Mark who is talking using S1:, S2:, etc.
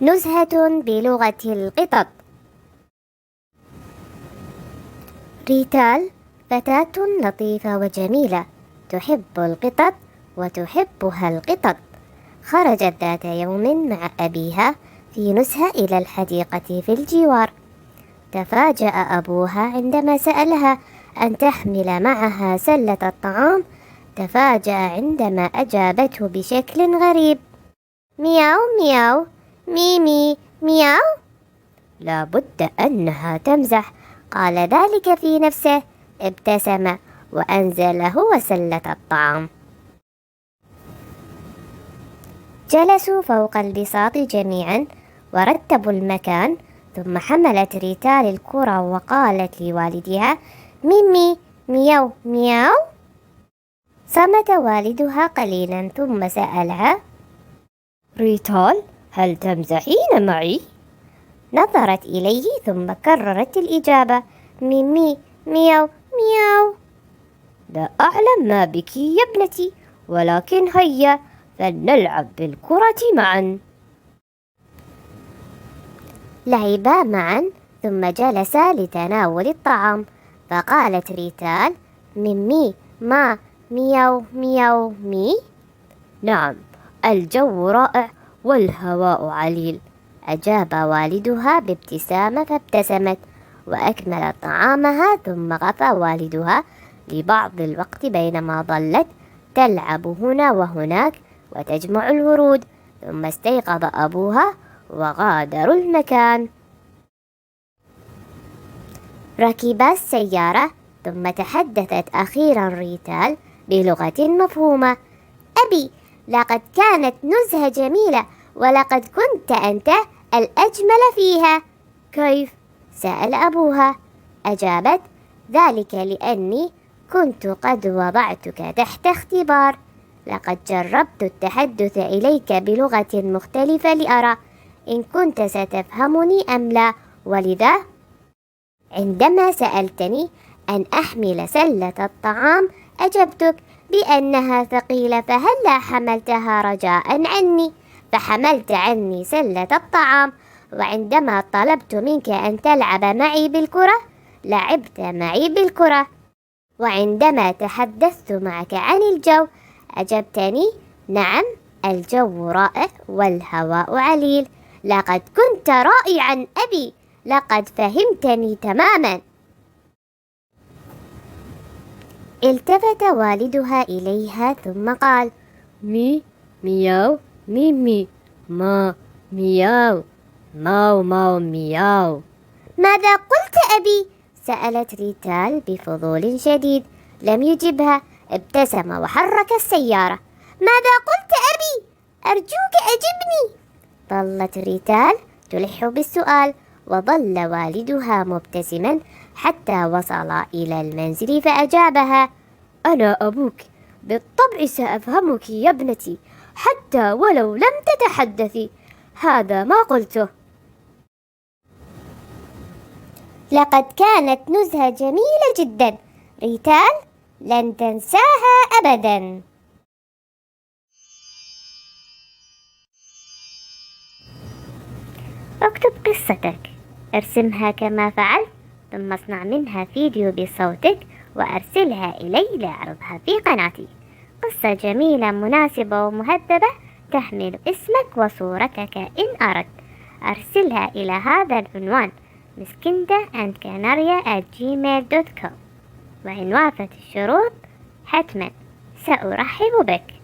S1: نزهة بلغة القطط. ريتال فتاة لطيفة وجميلة تحب القطط وتحبها القطط. خرجت ذات يوم مع أبيها في نزهة إلى الحديقة في الجوار. تفاجأ أبوها عندما سألها أن تحمل معها سلة الطعام. تفاجأ عندما أجابته بشكل غريب: مياو مياو، ميمي مياو. لا بد أنها تمزح، قال ذلك في نفسه. ابتسم وأنزل هو سلة الطعام. جلسوا فوق البساط جميعا ورتبوا المكان. ثم حملت ريتال الكرة وقالت لوالدها: ميمي مياو مياو. صمت والدها قليلا ثم سألها: ريتال، هل تمزحين معي؟ نظرت إليه ثم كررت الإجابة: ميمي مياو مياو. لا أعلم ما بك يا ابنتي، ولكن هيا فلنلعب بالكرة معا. لعبا معا ثم جلسا لتناول الطعام. فقالت ريتال: ميمي ما مياو مياو مي. نعم، الجو رائع والهواء عليل، أجاب والدها بابتسامة. فابتسمت وأكملت طعامها. ثم غفى والدها لبعض الوقت بينما ظلت تلعب هنا وهناك وتجمع الورود. ثم استيقظ أبوها وغادروا المكان. ركبا السيارة ثم تحدثت أخيرا ريتال بلغة مفهومة: أبي، لقد كانت نزهة جميلة ولقد كنت أنت الأجمل فيها. كيف؟ سأل أبوها. أجابت: ذلك لأني كنت قد وضعتك تحت اختبار. لقد جربت التحدث إليك بلغة مختلفة لأرى إن كنت ستفهمني أم لا، ولذا عندما سألتني أن أحمل سلة الطعام أجبتك بأنها ثقيلة، فهلا حملتها رجاء عني؟ فحملت عني سلة الطعام. وعندما طلبت منك أن تلعب معي بالكرة لعبت معي بالكرة. وعندما تحدثت معك عن الجو أجبتني: نعم، الجو رائع والهواء عليل. لقد كنت رائعا أبي، لقد فهمتني تماما. التفت والدها إليها ثم قال: مي مياو ميمي ما مياو ماو ماو مياو. ماذا قلت أبي؟ سألت ريتال بفضول شديد. لم يجبها. ابتسم وحرك السيارة. ماذا قلت أبي؟ أرجوك أجبني. ظلت ريتال تلح بالسؤال وظل والدها مبتسما حتى وصلا إلى المنزل فأجابها: أنا أبوك، بالطبع سأفهمك يا ابنتي حتى ولو لم تتحدثي. هذا ما قلته. لقد كانت نزهة جميلة جدا ريتال، لن تنساها أبدا. اكتب قصتك، ارسمها كما فعلت، ثم اصنع منها فيديو بصوتك وأرسلها إلي لأعرضها في قناتي. قصة جميلة مناسبة ومهذبة تحمل اسمك وصورتك إن أردت. أرسلها إلى هذا العنوان miskinda@gmail.com، وإن وافت الشروط حتما سأرحب بك.